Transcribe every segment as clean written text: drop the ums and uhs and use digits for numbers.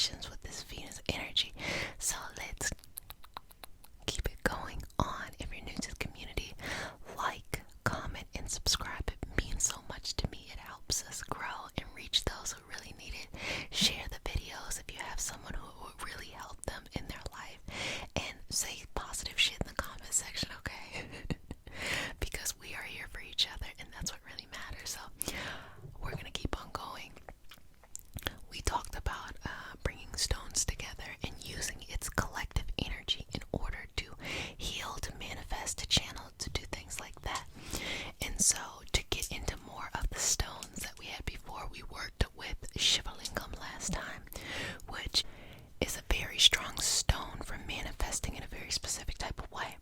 vibrations with this Venus energy. So let's keep it going on. If you're new to the community, like, comment, and subscribe. It means so much to me. It helps us grow and reach those who really need it. Share the videos if you have someone who would really help them in their life. And say positive shit in the comment section, okay? Because we are here for each other, and that's what really matters. So we're gonna keep on going. We talked about bringing stones together and using its collective energy in order to heal, to manifest, to channel, to do things like that. And so to get into more of the stones that we had before, we worked with Shivalingam last time, which is a very strong stone for manifesting in a very specific type of way.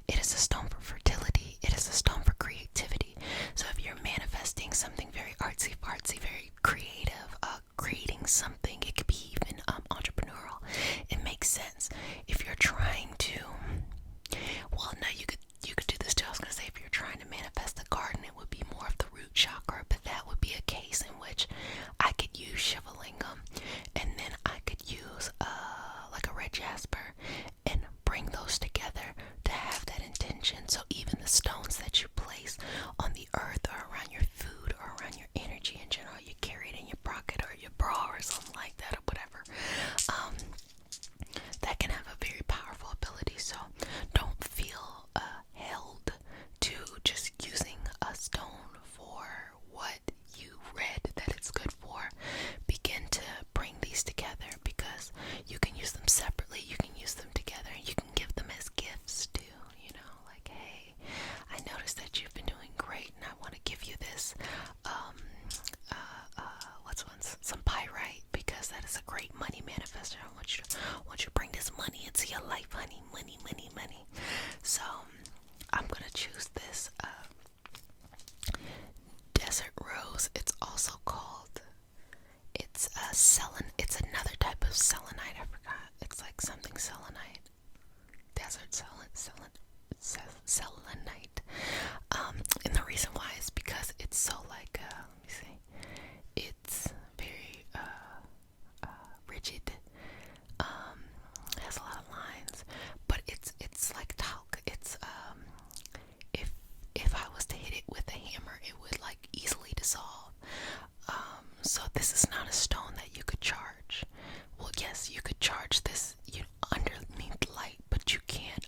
It is a stone for fertility. It is a stone for creativity. So if you're manifesting something very artsy fartsy, very creative, creating something, it could be even entrepreneurial. It makes sense. If you're trying to, well, no, you could do this too. I was gonna say if you're trying to manifest a garden, it would be more of the root chakra, but that would be a case in which I could use Shivalingam, and then I could use like a red jasper, and bring those together to have that intention. So even the stones that you place on the earth or around your food or around your energy in general, you carry it in your pocket or your bra or something like that or whatever, that can have a very powerful ability. So don't feel held to just using a stone for what you read that it's good for. Begin to bring these together, because you can use them separately, you can use them together, you can give them as gifts too, like, hey, I noticed that you've been doing great and I want to give you this some pyrite, because that is a great money manifester. I want you to bring this money into your life, honey. Money. So I'm gonna choose this desert rose. It's also called, it's it's another type of selenite. I forgot. It's like something selenite. Desert selenite. And the reason why is because it's so like, let me see. It's very rigid. Has a lot of lines, but it's like talc. It's if I was to hit it with a hammer, it would like easily dissolve. So this is not a stone that you could charge. Well, yes, you could charge this, underneath light, but you can't.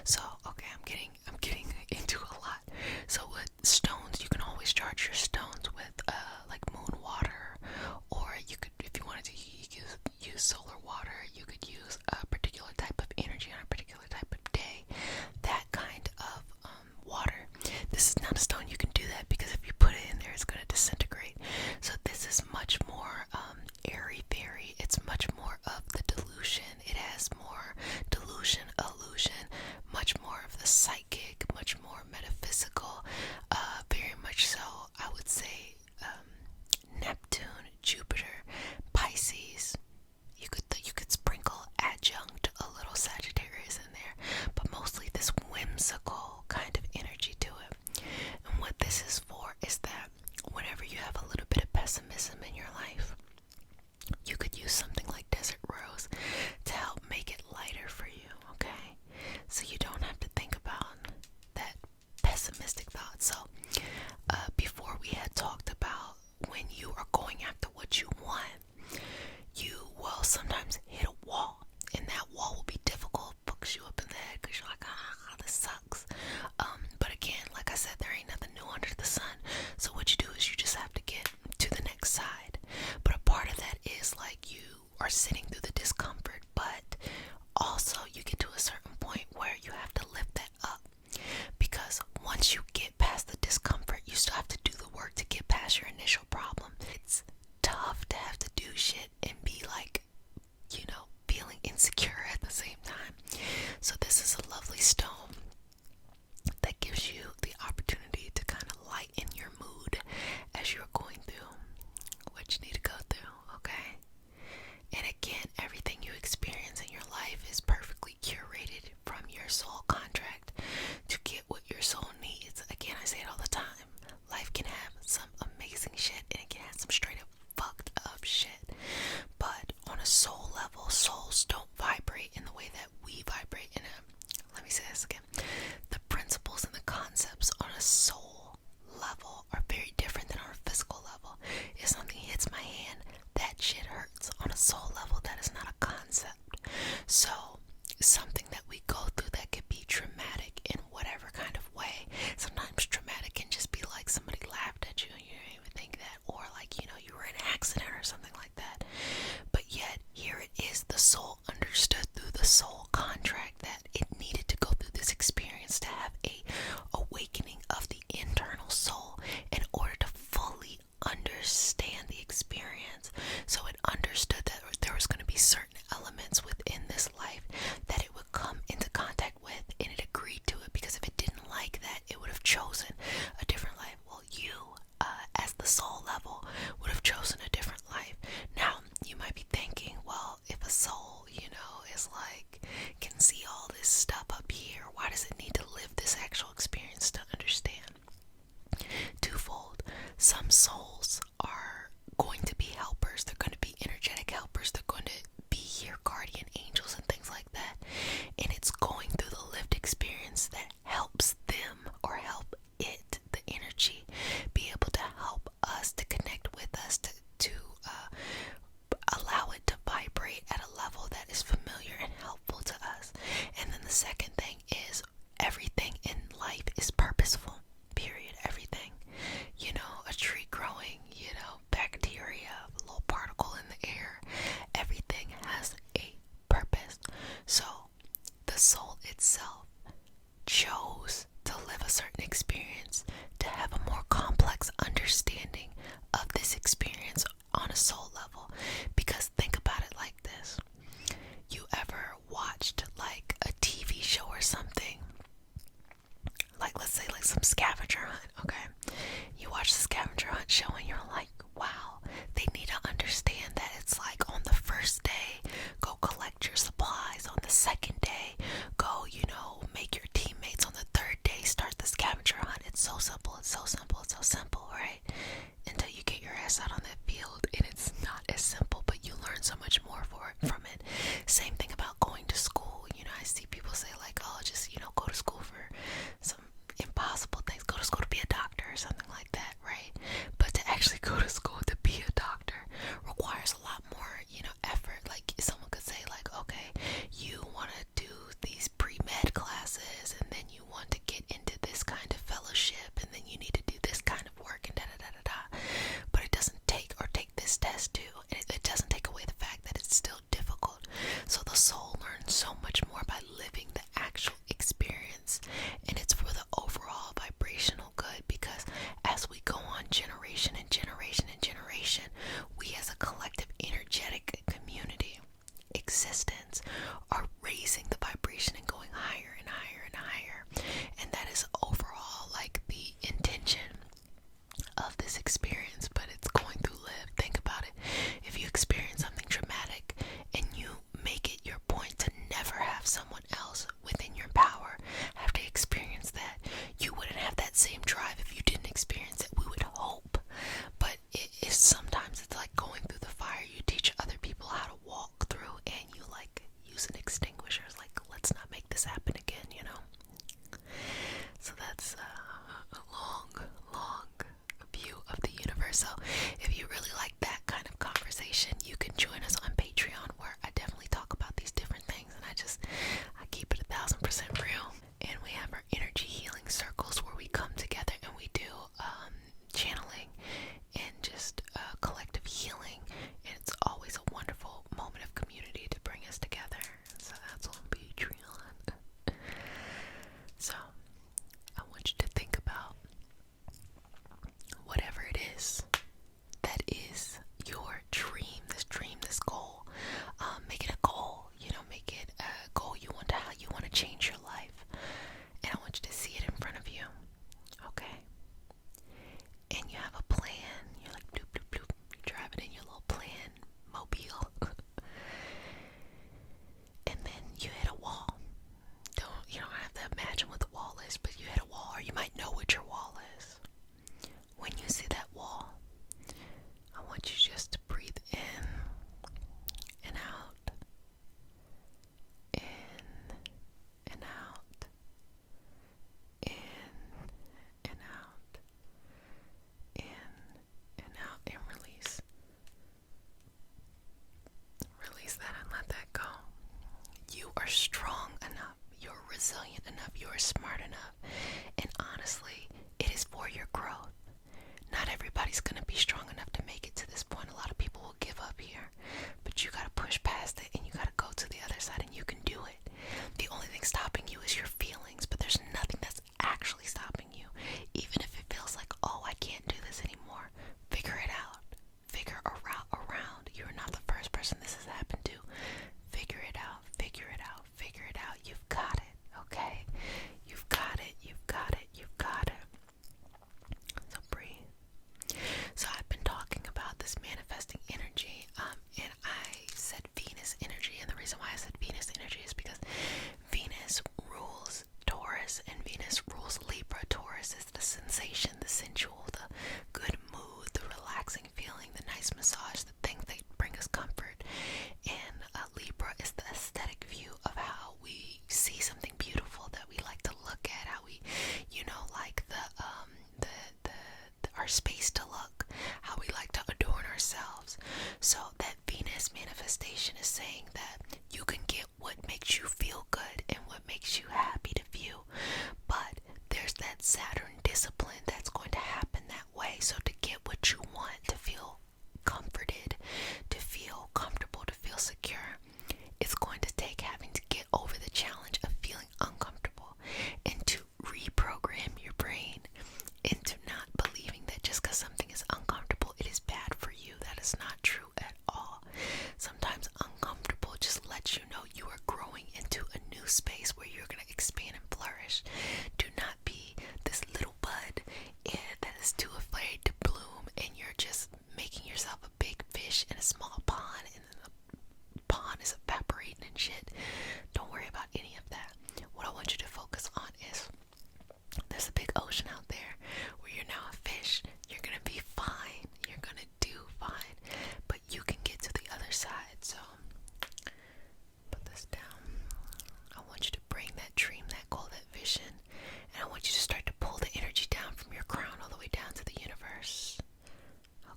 So okay, I'm getting into a lot. So with stones, you can always charge your stones with like moon water, or you could, if you wanted to use solar water, you could use a particular type of energy on a particular type of day. That kind of water. This is not a stone you can do that, because if you put it in there, it's going to disintegrate. So this is much more airy fairy. It's much more of the delusion. It has more delusion, illusion, much more of the psychic, much more metaphysical, very much so, I would say, Neptune, Jupiter, Pisces. You could sprinkle adjunct a little Sagittarius in there, but mostly this whimsical kind of energy to it. And what this is for is that whenever you have a little bit of pessimism in your life, you could use something like desert rose to help make it lighter for you, okay? So you don't have to think about that pessimistic thought. So before, we had talked about when you are going after what you want, you will sometimes hit a wall, and that wall will be difficult, fucks you up in the head, because you're like, this sucks. But again, like I said, there ain't nothing new under the sun. So what you do is you just have to get to the next side. accident or something like that. But yet, here it is, the soul understood through the soul contract that it needed to go through this experience to have a awakening of the internal soul in order to fully understand the experience. So it understood that there was going to be certain elements within this life that it would come into contact with, and it agreed to it, because if it didn't like that, it would have chosen a different life. Well, you, as the soul level, would have chosen a different life. Now, you might be thinking, well, if a soul, is like, can see all this stuff up here, why does it need to live this actual experience to understand? Twofold. Some souls are going to be helpers. They're going to be energetic helpers. They're going to be your guardian angels and things like that. And it's going through the lived experience that helps them, or help it, the energy, be able to help us, to connect with us, to allow it to vibrate at a level that is familiar and helpful to us. And then the second thing is, everything in life is purposeful. Period. Everything. A tree growing, bacteria, a little particle in the air. Everything has a purpose. So, the soul itself chose to live a certain experience, to have a more complex understanding of this experience on a soul level. Because think about it like this. You ever watched like a TV show or something? Like, let's say like some scavenger hunt, okay? You watch the scavenger hunt show and you're like, wow, they need to understand that it's like, on the first day, go collect your supplies. On the second day, go, make your teammates. On the third day, start the scavenger hunt. It's so simple, it's so simple, it's so simple, right? Until you get your ass out on that field and it's not as simple, but you learn so much more from it. Same thing about going to school. I see people say like, oh, just, go to school for some impossible things. Go to school to be a doctor or something like that, right? But to actually go to school to be a doctor requires a lot more, effort. Like, someone could say like, okay, you want to do these pre-med classes, and then you want to get into this kind of fellowship, and then you need to do this kind of work, and da-da-da-da-da. But it doesn't take this test too, and it doesn't take away the fact that it's still difficult. So the soul learns so much more by living the actual experience, and it's for the overall vibrational good, because as we go on generation and generation and generation, we as a collective energetic community existence are raising the vibration and going higher and higher and higher. And that is overall like the intention of this experience, but it's going through live. Think about it. If you experience something traumatic and you make it your point to never have someone else within your power have to experience that, you wouldn't have that same drive if you didn't experience it. We would hope, but sometimes it's like going through the fire. You teach other people how to walk through, and you like use an extinguisher. It's like, let's not make this happen again, So that's a long view of the universe. So if you really like that kind of conversation, you can join us on Patreon, where I definitely talk about these different things, and I keep it 1000% real. And we have our energy healing circles where we come together and we do channeling and just collective healing, and it's always a wonderful moment of community to bring us together. So that's on Patreon. So I want you to think about whatever it is that is your dream, this goal. Make it a goal, make it a goal how you want to change your life. And I want you to see it in front of you, okay? And you have a plan. You're like, bloop, bloop, bloop. You're driving in your little plan mobile. And then you hit a wall. You don't have to imagine what the wall is, but you hit a wall, or you might know what your wall is. When you see that wall, I want you just to breathe in and out. In and out. In and out. In and out, and release. Release that and let that go. You are strong enough. You're resilient enough. You're smart enough. And honestly, it is for your growth. Not everybody's going to be strong enough to make it to this point. A lot of how we like to adorn ourselves. So that Venus manifestation is saying that you can get what makes you feel good and what makes you happy to feel, but there's that Saturn discipline that's going to happen that way. So to get what you want, to feel comforted, to feel comfortable, to feel secure, it's going to take having to get over the challenge of feeling uncomfortable and to reprogram your brain into not believing that just because something is uncomfortable, it is bad for you. That is not true at all. Sometimes uncomfortable just lets you know you are growing into a new space where you're going to expand and flourish. Do not be this little bud that is too afraid to bloom, and you're just making yourself a big fish in a small pond, and then the pond is evaporating and shit. Don't worry about any of that. What I want you to focus on is there's a big ocean out there where you're now a fish. You're gonna be fine. You're gonna do fine. But you can get to the other side. So put this down. I want you to bring that dream, that goal, that vision, and I want you to start to pull the energy down from your crown all the way down to the universe.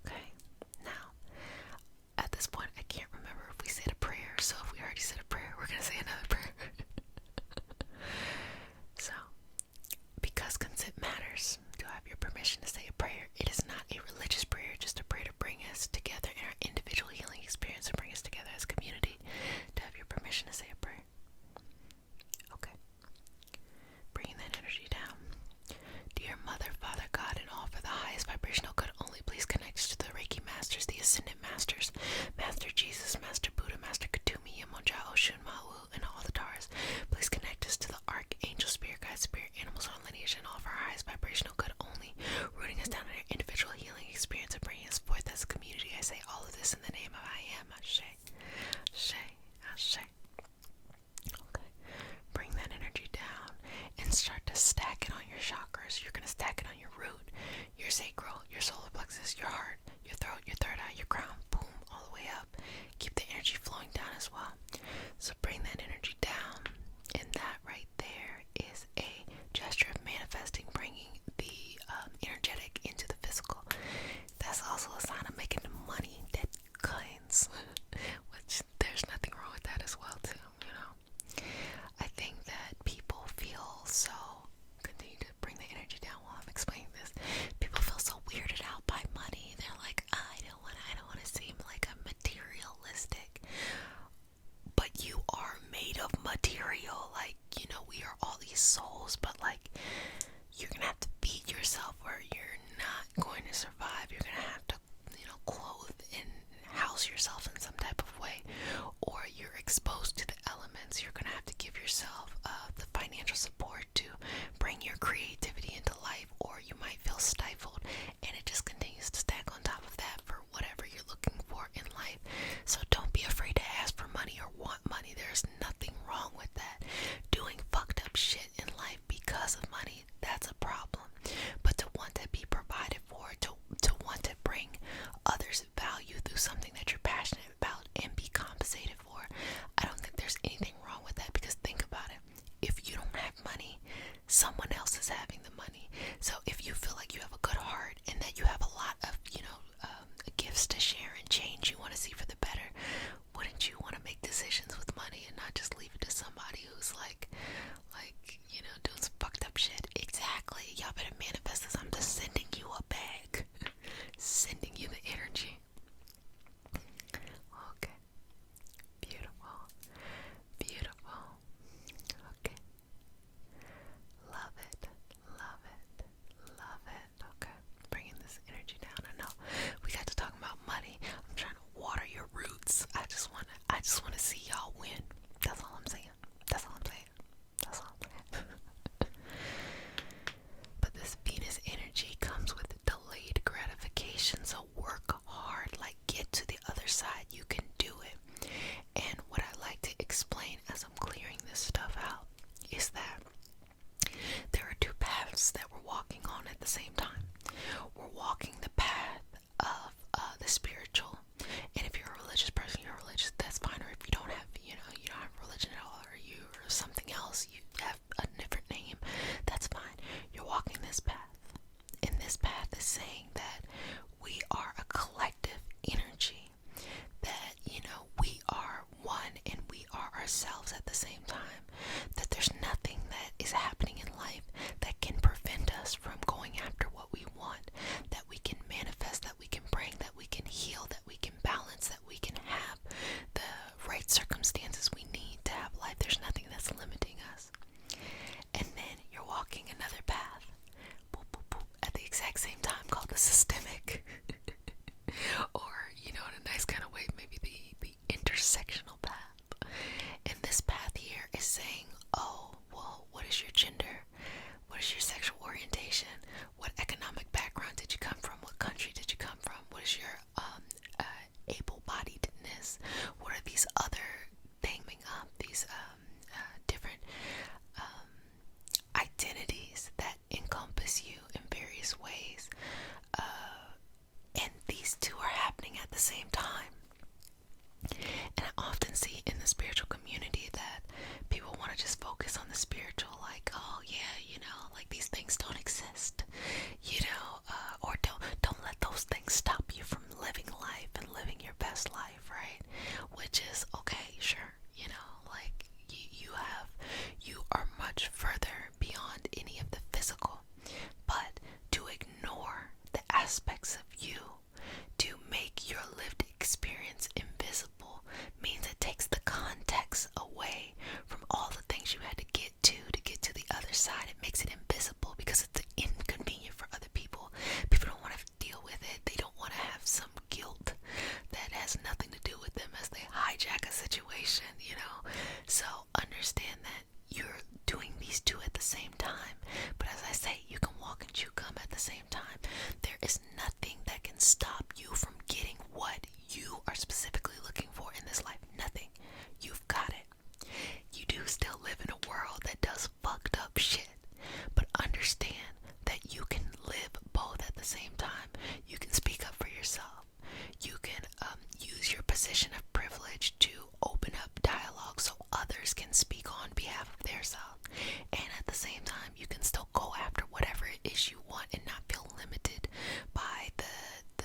Okay? Now, at this point, I can't remember if we said a prayer. So if we already said a prayer, we're gonna say another prayer. So, because consent matters, do I have your permission to say a prayer? It is not a religious prayer, just a prayer to bring us together in our individual healing experience and bring us together as a community. Do I have your permission to say a prayer? Okay. Bringing that energy down. Dear Mother, Father, God, and all for the highest vibrational good only, please connect us to the Reiki Masters, the Ascendant Masters, Master Jesus, Master Buddha, Master Katumi, Yamonja, Oshun, Mawu, and all the Taras. Please connect us to the Archangel, Spirit Guide, Spirit Animals, on lineage, and all for our highest vibrational good only, rooting us down in our individual healing experience and bringing us forth as a community. I say all of this in the name of I Am. Ashe, Ashe, Ashe. Okay. Bring that energy down and start to stack it on your chakras. You're going to stack it on your root, your sacral, your solar plexus, your heart, your throat, your third eye, your crown. Boom, all the way up. Keep the energy flowing down as well. So bring that energy down, and that right there is a gesture of manifesting, bringing the energetic into the physical. That's also a sign of making the money that coins, which there's nothing wrong with that as well too, you know. I think that people feel so, continue to bring the energy down while I'm explaining this, people feel so weirded out by money. They're like, I don't want to seem like I'm materialistic. But you are made of material. Like, you know, we are all these souls, but like, you're gonna have to feed yourself or you're not going to survive. You're gonna have to, you know, clothe and house yourself in some type of way, or you're exposed to the elements. You're gonna have to give yourself the financial support to bring your creativity into life, or you might feel stifled, and it just continues to stack on top of that for whatever you're looking for in life. So don't be afraid to ask for money or want money. There's nothing wrong with that. Doing fucked up shit in life because of money, that's a problem. But to want to be provided for, to want to bring others value through something that you're passionate about and be compensated for, I don't think there's anything wrong with that, because think about it. If you don't have money, someone else is having the money. So if you feel like you have a good heart and that you have a lot of, you know, gifts to share and change you want to see for the better, wouldn't you want to make decisions with money and not just leave it to somebody who's like, you know, doing some fucked up shit? Exactly. Y'all better manifest this. I'm just sending you a bag. Sending you the energy. Okay. Beautiful. Beautiful. Okay. Love it. Love it. Love it. Okay. Bringing this energy down. I know we got to talk about money. I'm trying to water your roots. I just want to see y'all win. That's all I'm saying. That's all I'm saying. That's all I'm saying. But this Venus energy comes with delayed gratification. So work hard. Like, get to the other side. You can do it. And what I like to explain as I'm clearing this stuff out is that there are two paths that we're walking on at the same time. We're walking the path of the spiritual, and if you're a religious person, you're religious, that's fine. Or if you don't have, you know, you don't have religion at all, or you're something else, you have a different name, that's fine. You're walking this path, and this path is saying that we are aspects of you to make your lived experience invisible means it takes the context away from all the things you had to get to the other side. It makes it invisible because it's inconvenient for other people. People don't want to deal with it. They don't want to have some guilt that has nothing to do with them as they hijack a situation, you know. So understand that you're doing these two at the same time. But as I say, you can walk and chew gum at the same time. There is nothing that can stop you from getting what you are specifically looking for in this life. Nothing. You've got it. You do still live in a world that does fucked up shit. But understand that you can live both at the same time. You can speak up for yourself. You can use your position of privilege to open up dialogue so others can speak on behalf of their self. And at the same time, you can still go after whatever it is you want and not feel limited by the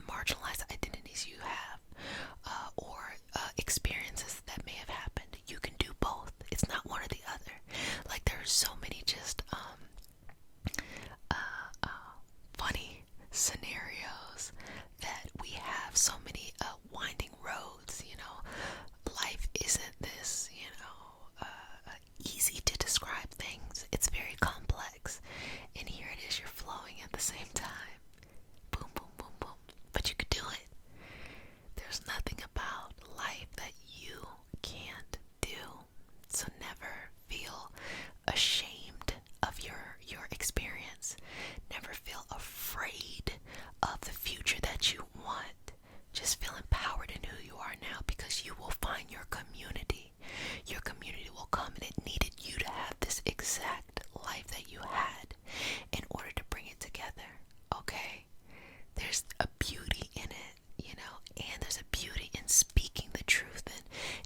marginalized identities you have or experiences that may have happened. You can do both. It's not one or the other. Like, there are so many just funny scenarios that we have, so many winding roads, you know. Life isn't this, you know, easy to describe things. It's very complex. And here it is, you're flowing at the same time. Boom, boom, boom, boom. But you could do it. There's nothing about life that you can't do. So never feel ashamed of your experience. Never feel afraid of the future that you want. Just feel empowered in who you are now, because you will find your community. Your community will come, and it needed you to have this exact life that you had in order to bring it together. Okay? There's a beauty in it, you know, and there's a beauty in speaking the truth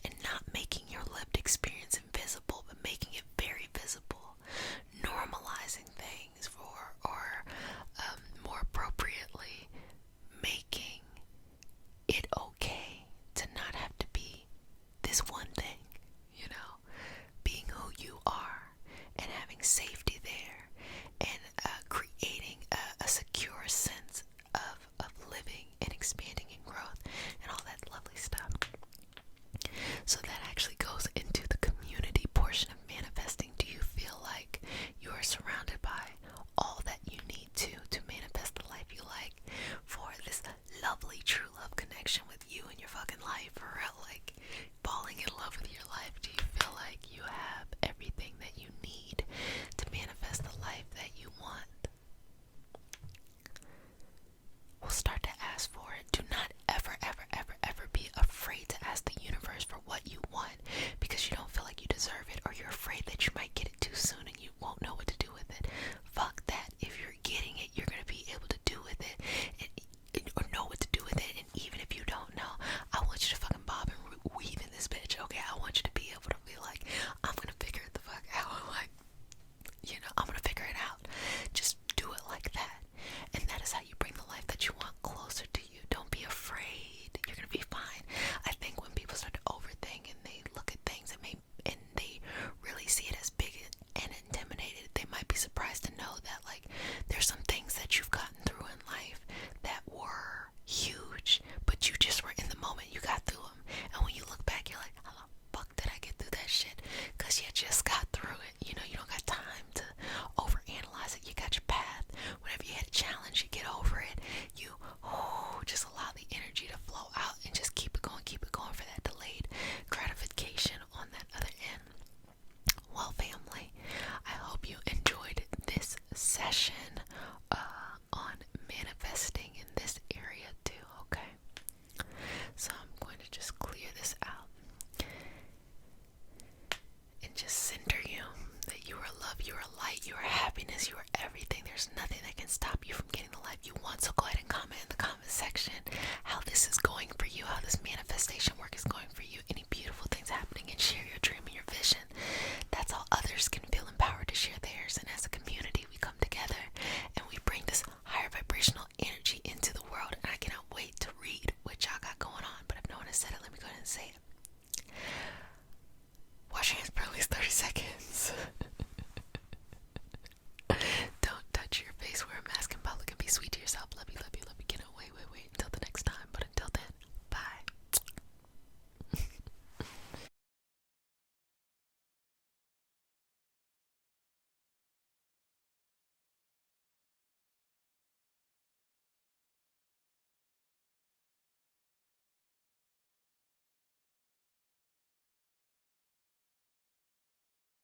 and not making your lived experience invisible, but making it very visible. Normalizing things for, or more appropriately, making it okay to not have to be this one thing, you know, being who you are and having safety there, and creating a secure sense of living and expanding